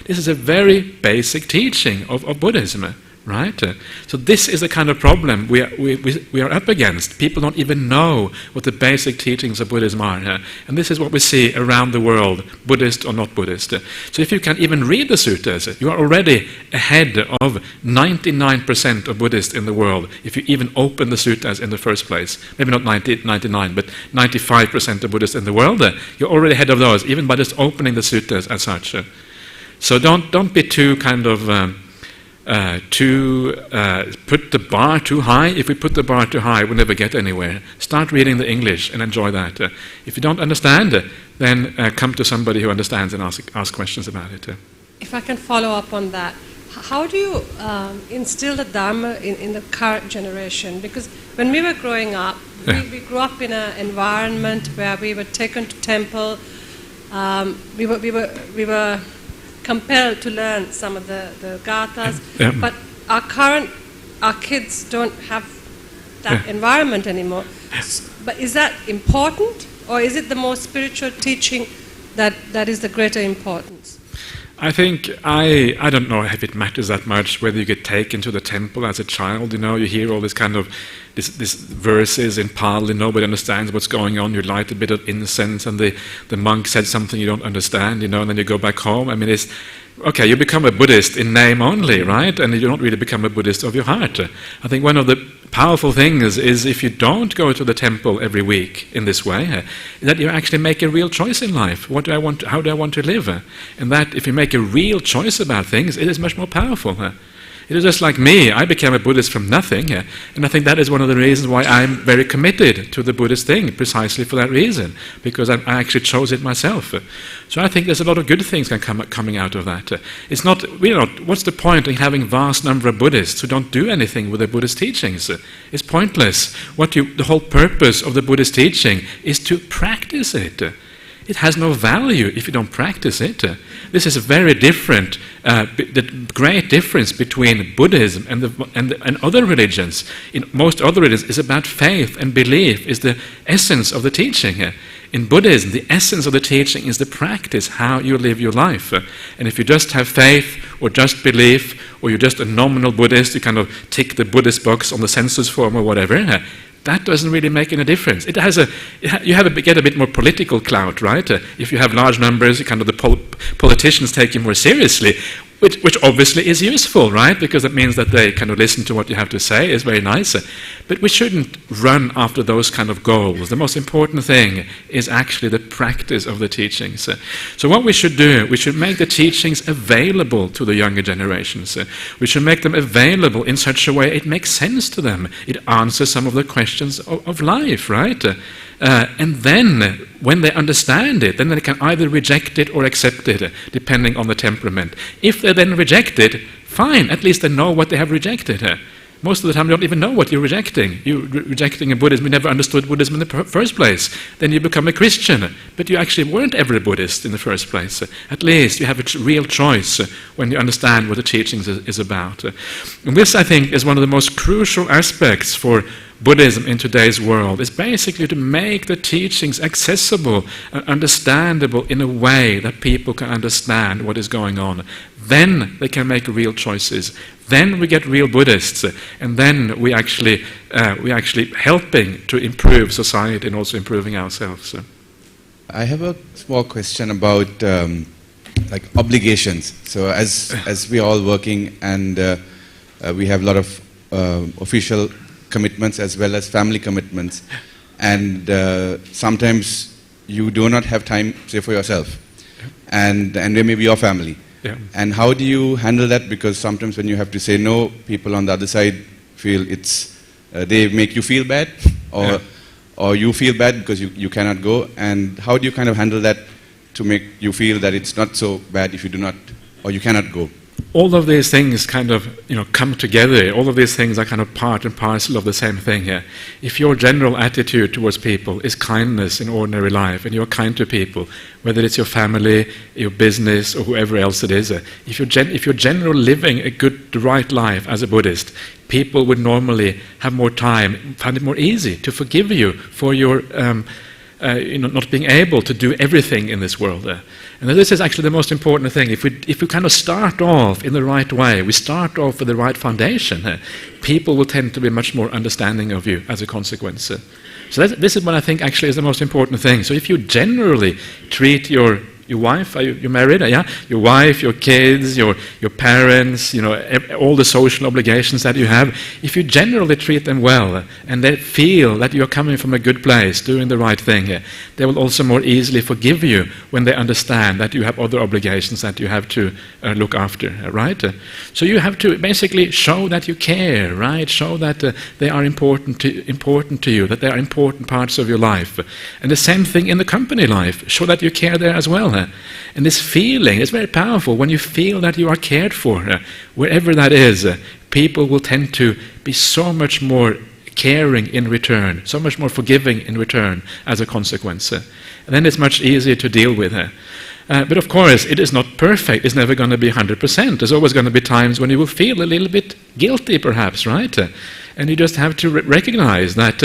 This is a very basic teaching of Buddhism, right? So this is the kind of problem we are up against. People don't even know what the basic teachings of Buddhism are. And this is what we see around the world, Buddhist or not Buddhist. So if you can even read the sutras, you are already ahead of 99% of Buddhists in the world, if you even open the sutras in the first place. Maybe not 99, but 95% of Buddhists in the world, you're already ahead of those, even by just opening the sutras as such. So don't be too kind of... put the bar too high. If we put the bar too high, we'll never get anywhere. Start reading the English and enjoy that. If you don't understand, then come to somebody who understands and ask questions about it. If I can follow up on that, how do you instill the Dharma in the current generation? Because when we were growing up, we grew up in an environment where we were taken to temple. We were compelled to learn some of the gathas, but our kids don't have that environment anymore. But is that important, or is it the more spiritual teaching that is the greater importance? I think, I don't know if it matters that much whether you get taken to the temple as a child. You hear all this kind of this verses in Pali, nobody understands what's going on, you light a bit of incense and the monk said something you don't understand, and then you go back home. I mean, it's okay, you become a Buddhist in name only, right? And you don't really become a Buddhist of your heart. I think one of the powerful things is if you don't go to the temple every week in this way, that you actually make a real choice in life. What do I want? How do I want to live? And that if you make a real choice about things, it is much more powerful. It is just like me. I became a Buddhist from nothing, and I think that is one of the reasons why I'm very committed to the Buddhist thing, precisely for that reason, because I actually chose it myself. So I think there's a lot of good things coming out of that. It's not, what's the point in having a vast number of Buddhists who don't do anything with the Buddhist teachings? It's pointless. The whole purpose of the Buddhist teaching is to practice it. It has no value if you don't practice it. This is a very different, the great difference between Buddhism and other religions. In most other religions, is about faith and belief, is the essence of the teaching. In Buddhism, the essence of the teaching is the practice, how you live your life. And if you just have faith or just belief, or you're just a nominal Buddhist, you kind of tick the Buddhist box on the census form or whatever, that doesn't really make any difference. Get a bit more political clout, right? If you have large numbers, the politicians take you more seriously, which obviously is useful, right? Because that means that they kind of listen to what you have to say. Is very nice. But we shouldn't run after those kind of goals. The most important thing is actually the practice of the teachings. So what we should do, we should make the teachings available to the younger generations. We should make them available in such a way it makes sense to them. It answers some of the questions of life, right? And then, when they understand it, then they can either reject it or accept it, depending on the temperament. If they then reject it, fine, at least they know what they have rejected. most of the time you don't even know what you're rejecting. You're rejecting a Buddhism, you never understood Buddhism in the first place. Then you become a Christian, but you actually weren't ever a Buddhist in the first place. At least you have a real choice when you understand what the teachings is about. And this, I think, is one of the most crucial aspects for Buddhism in today's world, is basically to make the teachings accessible and understandable in a way that people can understand what is going on. Then they can make real choices. Then we get real Buddhists, and then we actually helping to improve society and also improving ourselves. I have a small question about like obligations. So as we are all working and we have a lot of official commitments as well as family commitments, and sometimes you do not have time, say, for yourself, and there may be your family. Yeah. And how do you handle that? Because sometimes when you have to say no, people on the other side feel it's they make you feel bad, or you feel bad because you cannot go. And how do you kind of handle that to make you feel that it's not so bad if you do not, or you cannot go? All of these things kind of, come together. All of these things are kind of part and parcel of the same thing here. If your general attitude towards people is kindness in ordinary life, and you're kind to people, whether it's your family, your business, or whoever else it is, if you're generally living the right life as a Buddhist, people would normally have more time, find it more easy to forgive you for your not being able to do everything in this world. And this is actually the most important thing. If we kind of start off in the right way, we start off with the right foundation, people will tend to be much more understanding of you as a consequence. So this is what I think actually is the most important thing. So if you generally treat your wife, you're married, yeah? Your wife, your kids, your parents, all the social obligations that you have, if you generally treat them well and they feel that you're coming from a good place, doing the right thing, they will also more easily forgive you when they understand that you have other obligations that you have to look after, right? So you have to basically show that you care, right? Show that they are important to you, that they are important parts of your life. And the same thing in the company life. Show that you care there as well. And this feeling is very powerful. When you feel that you are cared for, wherever that is, people will tend to be so much more caring in return, so much more forgiving in return as a consequence. And then it's much easier to deal with. But of course, it is not perfect. It's never going to be 100%. There's always going to be times when you will feel a little bit guilty, perhaps, right? And you just have to recognize that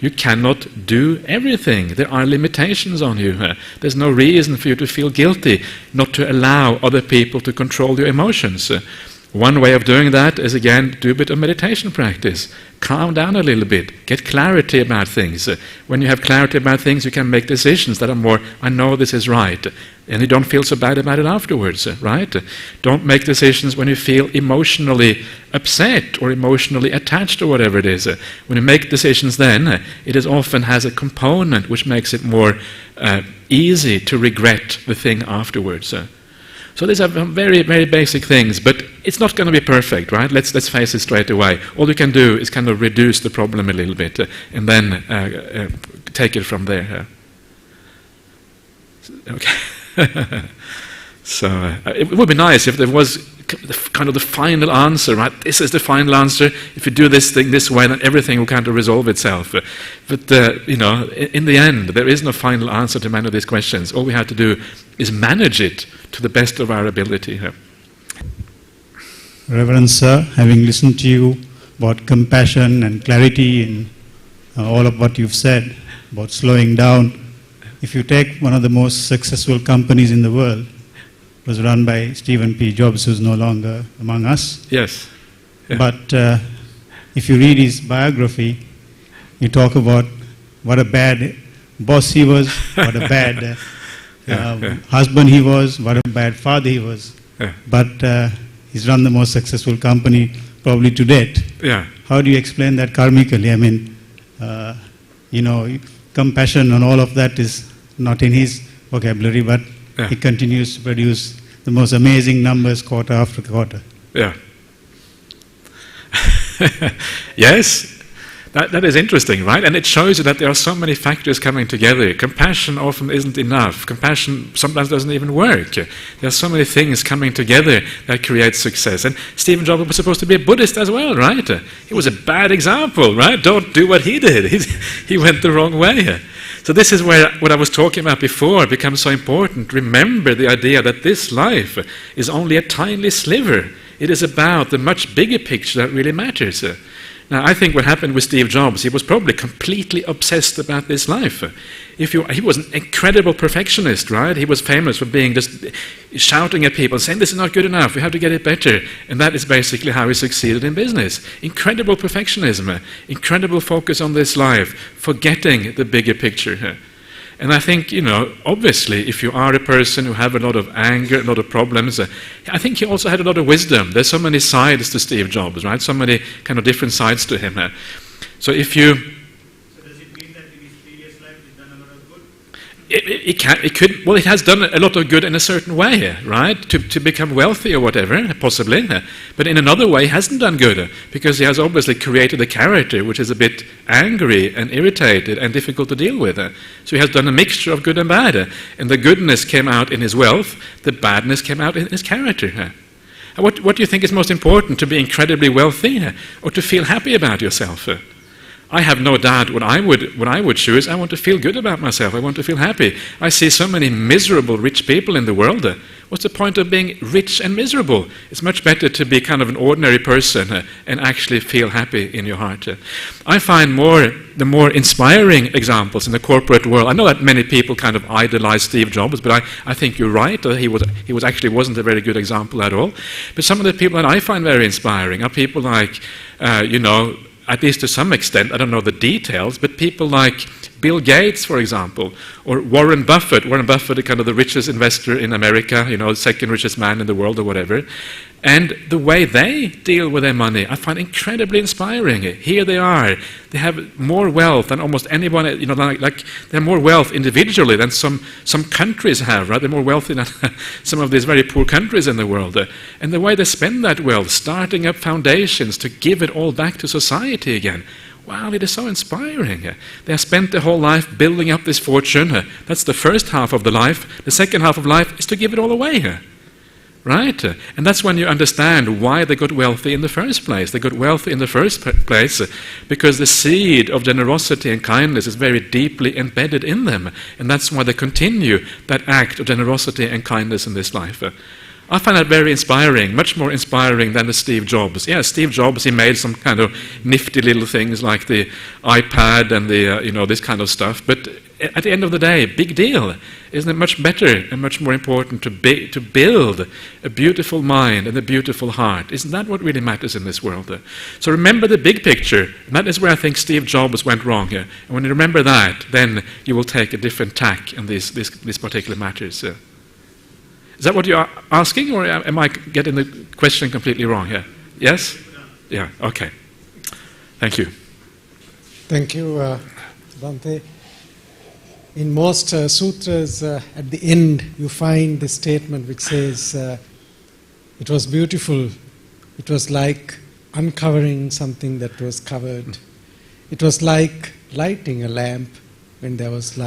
you cannot do everything. There are limitations on you. There's no reason for you to feel guilty, not to allow other people to control your emotions. One way of doing that is, again, do a bit of meditation practice. Calm down a little bit. Get clarity about things. When you have clarity about things, you can make decisions that are more, I know this is right. And you don't feel so bad about it afterwards, right? Don't make decisions when you feel emotionally upset or emotionally attached or whatever it is. When you make decisions then, it often has a component which makes it more easy to regret the thing afterwards. So these are very, very basic things, but it's not going to be perfect, right? Let's face it straight away. All you can do is kind of reduce the problem a little bit and then take it from there. Okay. So it would be nice if there was kind of the final answer, right? This is the final answer. If you do this thing this way, then everything will kind of resolve itself. But in the end, there is no final answer to many of these questions. All we have to do is manage it to the best of our ability. Reverend Sir, having listened to you about compassion and clarity in all of what you've said about slowing down, if you take one of the most successful companies in the world, it was run by Stephen P. Jobs, who's no longer among us. Yes. Yeah. But if you read his biography, you talk about what a bad boss he was, what a bad husband he was, what a bad father he was. Yeah. But he's run the most successful company probably to date. Yeah. How do you explain that karmically? I mean, compassion and all of that is not in his vocabulary, but he continues to produce the most amazing numbers quarter after quarter. Yeah. Yes, That is interesting, right? And it shows you that there are so many factors coming together. Compassion often isn't enough. Compassion sometimes doesn't even work. There are so many things coming together that create success. And Steve Jobs was supposed to be a Buddhist as well, right? He was a bad example, right? Don't do what he did. He went the wrong way. So this is where what I was talking about before becomes so important. Remember the idea that this life is only a tiny sliver. It is about the much bigger picture that really matters. Now, I think what happened with Steve Jobs, he was probably completely obsessed about this life. He was an incredible perfectionist, right? He was famous for being just shouting at people, saying, this is not good enough, we have to get it better. And that is basically how he succeeded in business. Incredible perfectionism, incredible focus on this life, forgetting the bigger picture. And I think, obviously, if you are a person who have a lot of anger, a lot of problems, I think he also had a lot of wisdom. There's so many sides to Steve Jobs, right? So many kind of different sides to him. So if you... So does it mean that in his previous life he's done a lot of good? It has done a lot of good in a certain way, right? To become wealthy or whatever, possibly. But in another way, he hasn't done good, because he has obviously created a character which is a bit angry and irritated and difficult to deal with. So he has done a mixture of good and bad. And the goodness came out in his wealth, the badness came out in his character. What do you think is most important, to be incredibly wealthy or to feel happy about yourself? I have no doubt what I would choose. I want to feel good about myself. I want to feel happy. I see so many miserable rich people in the world. What's the point of being rich and miserable? It's much better to be kind of an ordinary person and actually feel happy in your heart. I find the more inspiring examples in the corporate world. I know that many people kind of idolize Steve Jobs, but I think you're right. He wasn't a very good example at all. But some of the people that I find very inspiring are people like, at least to some extent, I don't know the details, but people like Bill Gates, for example, or Warren Buffett. Warren Buffett is kind of the richest investor in America, the second richest man in the world or whatever. And the way they deal with their money, I find incredibly inspiring. Here they are. They have more wealth than almost anyone, like they have more wealth individually than some countries have, right? They're more wealthy than some of these very poor countries in the world. And the way they spend that wealth, starting up foundations to give it all back to society again. Wow, it is so inspiring. They have spent their whole life building up this fortune. That's the first half of the life. The second half of life is to give it all away. Right? And that's when you understand why they got wealthy in the first place. They got wealthy in the first place because the seed of generosity and kindness is very deeply embedded in them. And that's why they continue that act of generosity and kindness in this life. I find that very inspiring, much more inspiring than the Steve Jobs. Yeah, Steve Jobs, he made some kind of nifty little things like the iPad and the, this kind of stuff. But at the end of the day, big deal. Isn't it much better and much more important to build a beautiful mind and a beautiful heart? Isn't that what really matters in this world? So remember the big picture. And that is where I think Steve Jobs went wrong here. And when you remember that, then you will take a different tack in these particular matters. Is that what you're asking, or am I getting the question completely wrong here? Yes? Yeah, okay. Thank you. Thank you, Bhante. In most sutras, at the end, you find this statement which says, it was beautiful. It was like uncovering something that was covered. It was like lighting a lamp when there was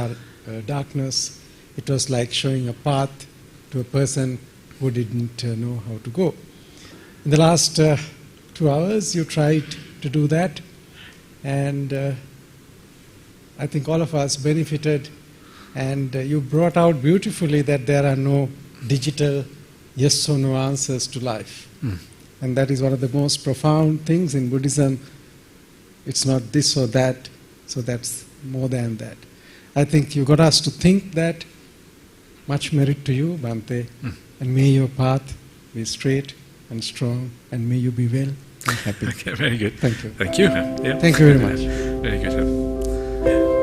darkness. It was like showing a path to a person who didn't know how to go. In the last 2 hours, you tried to do that, and I think all of us benefited, and you brought out beautifully that there are no digital yes or no answers to life. And that is one of the most profound things in Buddhism. It's not this or that, so that's more than that. I think you got us to think that. Much merit to you, Bhante, and may your path be straight and strong, and may you be well and happy. Okay, very good. Thank you. Thank you. Yeah. Thank you very much. Very good.